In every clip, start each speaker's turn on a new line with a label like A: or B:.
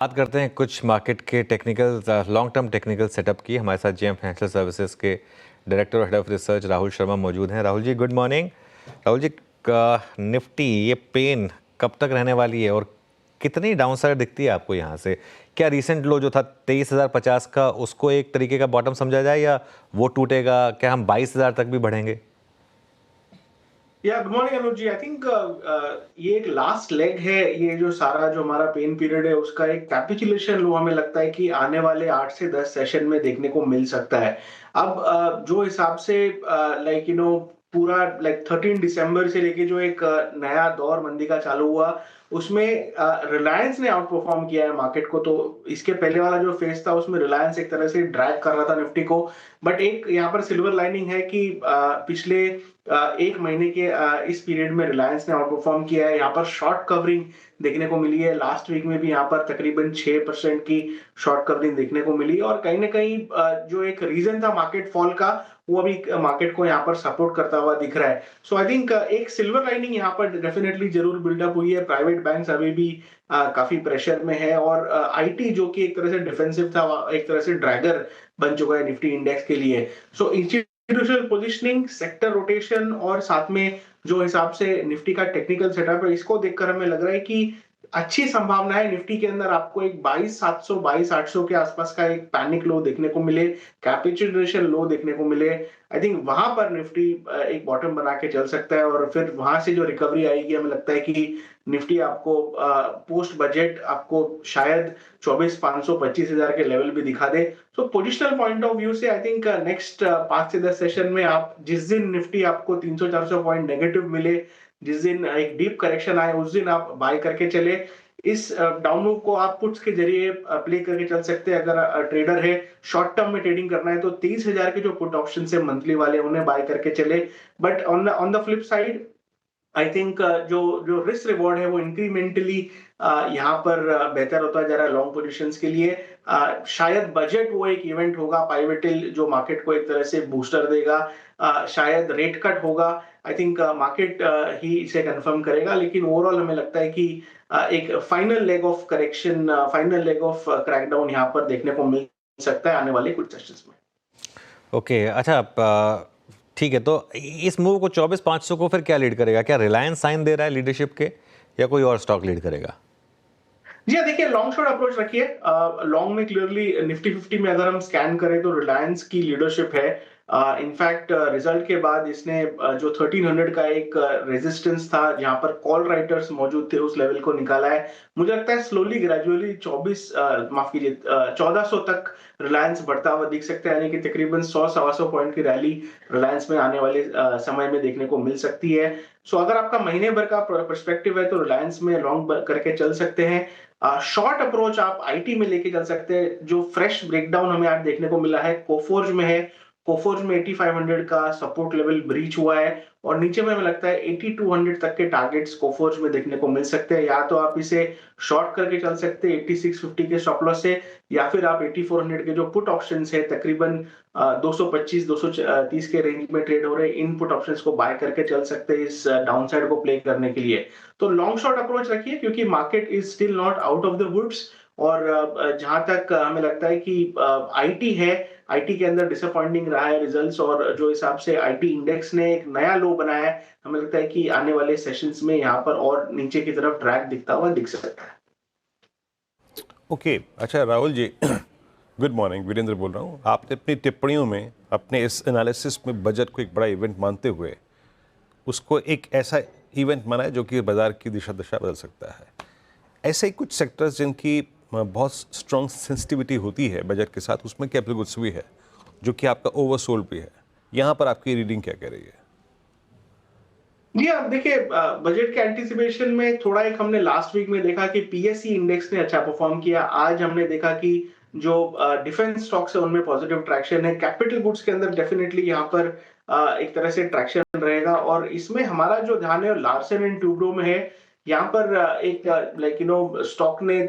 A: बात करते हैं कुछ मार्केट के technical long term technical setup की। हमारे साथ जेएम फाइनेंशियल सर्विसेज के डायरेक्टर और head of research Rahul Sharma मौजूद हैं। Rahul ji, good morning. Rahul ji, Nifty ये पेन कब तक रहने वाली है और कितनी डाउनसाइड दिखती है आपको यहाँ से? क्या रीसेंट लो जो था 23,050 का, उसको एक तरीके का बॉटम समझा जाए या वो टूटेगा? क्या हम 22,000 तक भी बढ़ेंगे?
B: Good morning Anuj ji. I think ये एक लास्ट लेग है। ये जो सारा जो हमारा पेन पीरियड है उसका एक कैपिचुलेशन लो हमें लगता है कि आने वाले 8 से 10 सेशन में देखने को मिल सकता है। अब जो हिसाब से पूरा 13 दिसंबर से लेके जो एक नया दौर मंदी का चालू हुआ उसमें रिलायंस ने आउट परफॉर्म किया है मार्केट को। तो इसके पहले वाला जो फेज था उसमें रिलायंस एक तरह से ड्रैग कर रहा था निफ्टी को। बट एक यहाँ पर सिल्वर लाइनिंग है कि पिछले एक महीने के इस पीरियड में रिलायंस ने आउट परफॉर्म किया है। यहाँ पर शॉर्ट कवरिंग देखने को मिली है। लास्ट वीक में भी यहाँ पर तकरीबन 6% की शॉर्ट कवरिंग देखने को मिली और कहीं ना कहीं जो एक रीजन था मार्केट फॉल का वो अभी मार्केट को यहाँ पर सपोर्ट करता हुआ दिख रहा है। सो आई थिंक एक सिल्वर लाइनिंग यहाँ पर डेफिनेटली जरूर बिल्डअप हुई है। प्राइवेट बैंक्स अभी भी काफी प्रेशर में है और आईटी जो कि एक तरह से डिफेंसिव था एक तरह से ड्रैगर बन चुका है निफ्टी इंडेक्स के लिए। सो इंस्टीट्यूशनल पोजीशनिंग, सेक्टर रोटेशन और साथ में जो हिसाब से निफ्टी का टेक्निकल सेटअप है इसको देखकर हमें लग रहा है कि अच्छी संभावना है निफ्टी के अंदर आपको एक 22,700 22,800 के आसपास का एक पैनिक लो देखने को मिले, कैपिचुलेशन लो देखने को मिले। आई थिंक वहां पर निफ्टी एक बॉटम बना के चल सकता है और फिर वहां से जो रिकवरी आएगी हमें लगता है कि निफ्टी आपको पोस्ट बजट आपको शायद 24,500 25,000 के लेवल भी दिखा दे। सो पोजिशनल पॉइंट ऑफ व्यू से आई थिंक नेक्स्ट 5 से 10 सेशन में आप जिस दिन निफ्टी आपको 300-400 पॉइंट नेगेटिव मिले, जिस दिन एक डीप करेक्शन आए उस दिन आप बाय करके चले। इस डाउन मूव को आप पुट्स के जरिए प्ले करके चल सकते हैं। अगर ट्रेडर है, शॉर्ट टर्म में ट्रेडिंग करना है तो 30,000 के जो पुट ऑप्शन है मंथली वाले उन्हें बाय करके चले। But on the flip side I think जो जो रिस्क रिवॉर्ड है वो इंक्रीमेंटली यहाँ पर बेहतर होता जा रहा है लॉन्ग पोजीशंस के लिए। शायद बजट वो एक इवेंट होगा पाइवेटिल जो मार्केट को एक तरह से बूस्टर देगा। शायद रेट कट होगा। आई थिंक मार्केट ही इसे कंफर्म करेगा, लेकिन ओवरऑल हमें लगता है कि एक final leg of correction, final leg of crackdown यहाँ पर देखने को मिल सकता है आने वाले कुछ सेशंस में।
A: ओके, अच्छा, ठीक है। तो इस मूव को 24,500 को फिर क्या लीड करेगा? क्या रिलायंस साइन दे रहा है लीडरशिप के, या कोई और स्टॉक लीड करेगा?
B: जी हाँ, देखिए लॉन्ग शॉर्ट अप्रोच रखिए। लॉन्ग में क्लियरली निफ्टी 50 में अगर हम स्कैन करें तो रिलायंस की लीडरशिप है। इनफैक्ट रिजल्ट के बाद इसने जो 1300 का एक रेजिस्टेंस था जहां पर कॉल राइटर्स मौजूद थे उस लेवल को निकाला है। मुझे लगता है स्लोली ग्रेजुअली 1400 तक रिलायंस बढ़ता हुआ दिख सकता है, यानी कि तकरीबन 100-125 पॉइंट की रैली रिलायंस में आने वाले समय में देखने को मिल सकती है। सो अगर आपका महीने भर का पर्सपेक्टिव है तो रिलायंस में लॉन्ग करके चल सकते हैं। शॉर्ट अप्रोच आप आईटी में लेके चल सकते हैं। जो फ्रेश ब्रेकडाउन हमें आज देखने को मिला है कोफोर्ज में है। कोफोर्ज में 8500 का सपोर्ट लेवल ब्रीच हुआ है और नीचे में हमें लगता है 8200 तक के टारगेट्स कोफोर्ज में देखने को मिल सकते हैं। या तो आप इसे शॉर्ट करके चल सकते हैं 8650 के स्टॉप लॉस से, या फिर आप 8400 के जो पुट ऑप्शंस है तकरीबन 225 230 के रेंज में ट्रेड हो रहे हैं, इन पुट ऑप्शंस को बाय करके चल सकते हैं इस डाउनसाइड को प्ले करने के लिए। तो लॉन्ग शॉर्ट अप्रोच रखिए क्योंकि market is still not out of the woods. और जहां तक हमें लगता है कि आईटी है, आईटी के अंदर डिसअपॉइंटिंग रहा है रिजल्ट्स, और जो हिसाब से आईटी इंडेक्स ने एक नया लो बनाया है हमें लगता है कि आने वाले सेशंस में यहाँ पर और नीचे की तरफ ट्रैक दिखता हुआ दिख सकता है।
C: ओके, अच्छा राहुल जी, गुड मॉर्निंग। वीरेंद्र बोल रहा हूँ। आपने अपनी टिप्पणियों में अपने इस एनालिसिस में बजट को एक बड़ा इवेंट मानते हुए उसको एक ऐसा इवेंट माना है जो कि बाजार की दिशा दशा बदल सकता है। ऐसे ही कुछ सेक्टर्स जिनकी बहुत स्ट्रॉन्ग सेंसिटिविटी होती है बजट के साथ, उसमें कैपिटल गुड्स भी है जो कि आपका ओवरसोल्ड भी है। यहाँ पर आपकी रीडिंग क्या कह रही है?
B: जी आप देखिए, बजट के एंटिसिपेशन में थोड़ा एक हमने लास्ट वीक में देखा कि पीएससी इंडेक्स ने अच्छा परफॉर्म किया। आज हमने देखा कि जो डिफेंस स्टॉक्स है उनमें पॉजिटिव ट्रैक्शन है। कैपिटल गुड्स के अंदर डेफिनेटली यहाँ पर एक तरह से ट्रैक्शन रहेगा और इसमें हमारा जो ध्यान है लार्सन एंड टूब्रो में है। यहाँ पर एक स्टॉक ने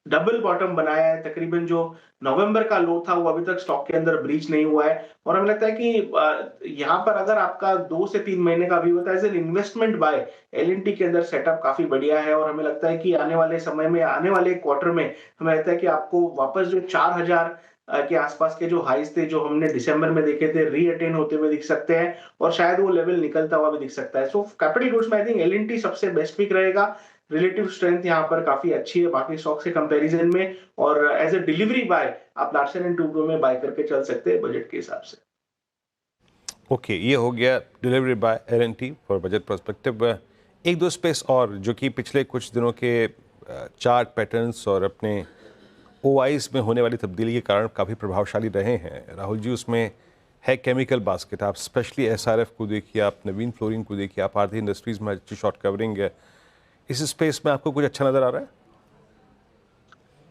B: डबल बॉटम बनाया है। तकरीबन जो नवंबर का लो था वो अभी तक स्टॉक के अंदर ब्रीच नहीं हुआ है और हमें लगता है कि यहाँ पर अगर आपका 2 से 3 महीने का व्यू होता है as an investment by L&T के अंदर सेटअप काफी बढ़िया है और हमें लगता है कि आने वाले समय में आने वाले क्वार्टर में हमें लगता है कि आपको वापस जो 4000 के आसपास के जो हाईज थे जो हमने दिसंबर में देखे थे रीअटेन होते हुए दिख सकते हैं और शायद वो लेवल निकलता हुआ भी दिख सकता है। सो कैपिटल गुड्स में आई थिंक एल&टी सबसे बेस्ट पिक रहेगा। रिलेटिव स्ट्रेंथ यहाँ पर काफी अच्छी है बाकी स्टॉक से कंपैरिजन में और एज ए डिलीवरी बाय आप लार्सन एंड टुब्रो में बाय करके चल सकते हैं बजट के हिसाब से।
C: ओके, ये हो गया delivery by L&T for budget perspective. एक दो स्पेस और जो कि पिछले कुछ दिनों के चार्ट पैटर्न्स और अपने ओआईस में होने वाली तब्दीली के कारण काफ़ी प्रभावशाली रहे हैं राहुल जी, उसमें है केमिकल बास्केट। आप स्पेशली एसआरएफ को देखिए, आप नवीन फ्लोरिंग को देखिए, आप आरती इंडस्ट्रीज में अच्छी शॉर्ट कवरिंग है। इस स्पेस में आपको कुछ अच्छा नज़र आ रहा है?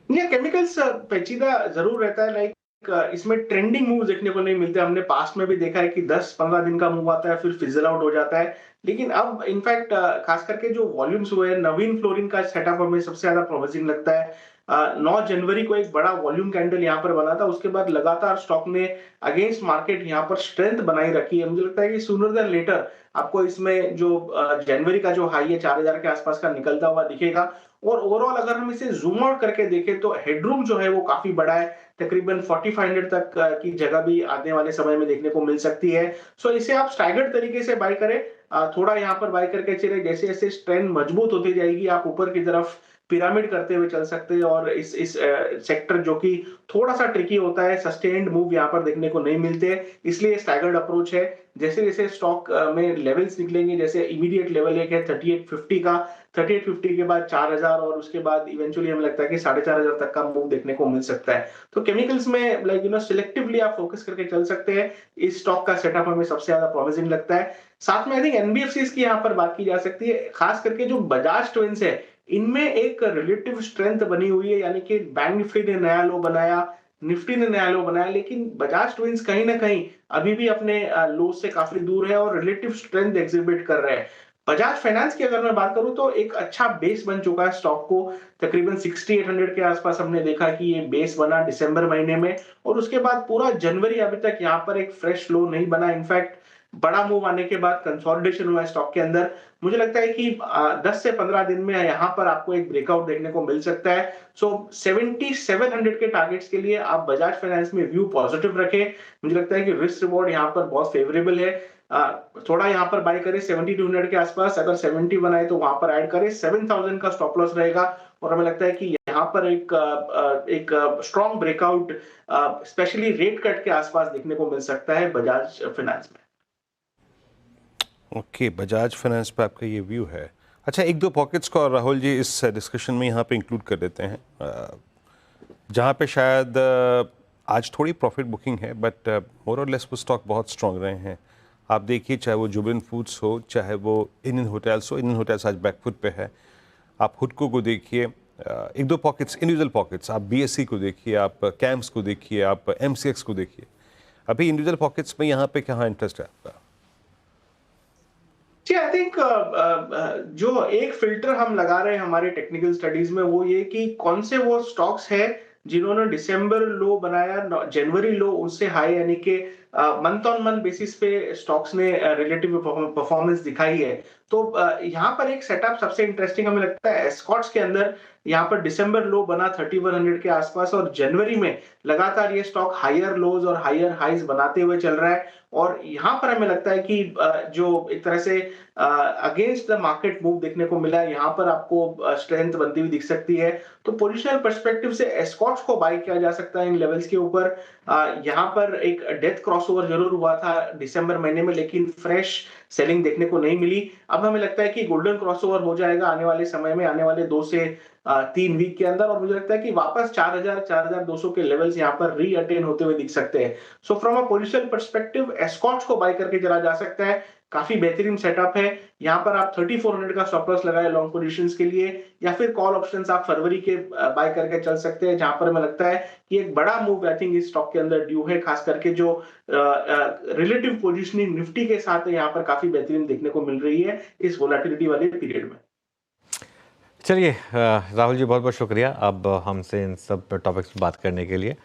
B: ये केमिकल्स पेचीदा जरूर रहता है लाइक इसमें ट्रेंडिंग मूव देखने को नहीं मिलते। हमने पास्ट में भी देखा है कि 10-15 दिन का मूव आता है फिर फिजल आउट हो जाता है। लेकिन अब इनफैक्ट खास करके जो वॉल्यूम्स हुए हैं नवीन फ्लोरिंग का सेटअप हमें सबसे ज्यादा प्रोमिसिंग लगता है। 9 जनवरी को एक बड़ा वॉल्यूम कैंडल यहाँ पर बना था, उसके बाद लगातार स्टॉक ने अगेंस्ट मार्केट यहाँ पर स्ट्रेंथ बनाई रखी है। मुझे लगता है कि सूनर देन लेटर आपको इसमें जो जनवरी का जो हाई है 4000 के आसपास का निकलता हुआ दिखेगा और ओवरऑल अगर हम इसे जूम आउट करके देखें तो हेडरूम जो है वो काफी बड़ा है। तकरीबन 4500 तक की जगह भी आने वाले समय में देखने को मिल सकती है। सो इसे आप स्टैगर्ड तरीके से बाय करें, थोड़ा यहाँ पर बाय करके चले, जैसे जैसे ट्रेंड मजबूत होती जाएगी आप ऊपर की तरफ पिरामिड करते हुए चल सकते हैं और इस सेक्टर जो कि थोड़ा सा ट्रिकी होता है, सस्टेन्ड मूव यहाँ पर देखने को नहीं मिलते, इसलिए स्टैगर्ड अप्रोच है। जैसे जैसे स्टॉक में लेवल्स निकलेंगे, जैसे इमीडिएट लेवल एक है 3850 का, 3850 के बाद 4000 और उसके बाद इवेंचुअली हमें लगता है कि 4500 तक का मूव देखने को मिल सकता है। तो केमिकल्स में लाइक सिलेक्टिवली आप फोकस करके चल सकते हैं। इस स्टॉक का सेटअप हमें सबसे ज्यादा प्रोमिसिंग लगता है। साथ में आई थिंक एनबीएफसीज की यहाँ पर बात की जा सकती है, खास करके जो बजाज ट्विंस है इनमें एक रिलेटिव स्ट्रेंथ बनी हुई है, यानी कि बैंक निफ्टी ने नया लो बनाया, निफ्टी ने नया लो बनाया, लेकिन बजाज ट्विंस कहीं ना कहीं अभी भी अपने लो से काफी दूर है और रिलेटिव स्ट्रेंथ एग्जिबिट कर रहे हैं। बजाज फाइनेंस की अगर मैं बात करूं तो एक अच्छा बेस बन चुका है स्टॉक को, तकरीबन 6800 के आसपास हमने देखा कि ये बेस बना दिसंबर महीने में और उसके बाद पूरा जनवरी अभी तक यहाँ पर एक फ्रेश लो नहीं बना। इनफैक्ट बड़ा मूव आने के बाद कंसोलिडेशन हुआ है स्टॉक के अंदर। मुझे लगता है कि 10 से 15 दिन में यहाँ पर आपको एक ब्रेकआउट देखने को मिल सकता है। सो 7700 के टारगेट्स के लिए आप बजाज फाइनेंस में व्यू पॉजिटिव रखें। मुझे लगता है कि रिस्क रिवॉर्ड यहाँ पर बहुत फेवरेबल है। थोड़ा यहाँ पर बाय करें 7200 के आसपास, अगर 71 आए तो वहां पर ऐड करें। 7000 का स्टॉप लॉस रहेगा और हमें लगता है कि यहाँ पर एक strong breakout specially rate cut के आसपास देखने को मिल सकता है बजाज फाइनेंस में।
C: ओके, बजाज फाइनेंस पे आपका ये व्यू है। अच्छा, एक दो पॉकेट्स को और राहुल जी इस डिस्कशन में यहाँ पे इंक्लूड कर देते हैं जहाँ पे शायद आज थोड़ी प्रॉफिट बुकिंग है, बट मोर और लेस वो स्टॉक बहुत स्ट्रांग रहे हैं। आप देखिए, चाहे वो जुबिन फूड्स हो, चाहे वो इंडियन होटल्स हो। इंडियन होटल्स आज बैकफुट पे है। आप हुडको को देखिए, एक दो पॉकेट्स, इंडिविजुअल पॉकेट्स, आप बीएससी को देखिए, आप कैम्प्स को देखिए, आप एमसीएक्स को देखिए। अभी इंडिविजुअल पॉकेट्स में यहाँ पे कहाँ इंटरेस्ट है आपका?
B: जी आई थिंक जो एक फिल्टर हम लगा रहे हैं हमारे टेक्निकल स्टडीज में वो ये कि कौन से वो स्टॉक्स है जिन्होंने दिसंबर लो बनाया, जनवरी लो उससे हाई, यानी कि मंथ ऑन मंथ बेसिस पे स्टॉक्स ने रिलेटिव परफॉर्मेंस दिखाई है। तो यहाँ पर एक सेटअप सबसे इंटरेस्टिंग हमें लगता है एस्कॉट्स के अंदर। यहाँ पर दिसंबर लो बना 3100 के आसपास और जनवरी में लगातार ये स्टॉक हायर लोज और हायर हाइज बनाते हुए चल रहा है और यहाँ पर हमें लगता है कि जो एक तरह से अगेंस्ट द मार्केट मूव देखने को मिला है, यहाँ पर आपको स्ट्रेंथ बनती हुई दिख सकती है। तो पोजिशनल पर्सपेक्टिव से एस्कॉट्स को बाय किया जा सकता है इन लेवल्स के ऊपर। यहाँ पर एक डेथ क्रॉसओवर जरूर हुआ था दिसंबर महीने में, लेकिन फ्रेश सेलिंग देखने को नहीं मिली। अब हमें लगता है कि गोल्डन क्रॉसओवर हो जाएगा आने वाले समय में, आने वाले 2 से 3 वीक के अंदर और मुझे लगता है कि वापस 4000-4200 के लेवल्स यहाँ पर रीअटेन होते हुए दिख सकते हैं। So from a positional perspective Escorts को बाय करके चला जा सकता है। काफी बेहतरीन सेटअप है। यहाँ पर आप 3400 का स्टॉप लॉस लगाए लॉन्ग पोजीशंस के लिए, या फिर कॉल ऑप्शंस आप फरवरी के बाय करके चल सकते हैं, जहां पर हमें लगता है कि एक बड़ा मूव आई थिंक इस स्टॉक के अंदर ड्यू है, खास करके जो रिलेटिव पोजीशनिंग निफ्टी के साथ यहाँ पर काफी बेहतरीन देखने को मिल रही है इस वोलेटिलिटी वाले पीरियड में।
A: चलिए राहुल जी बहुत बहुत शुक्रिया अब हमसे इन सब टॉपिक्स पर बात करने के लिए।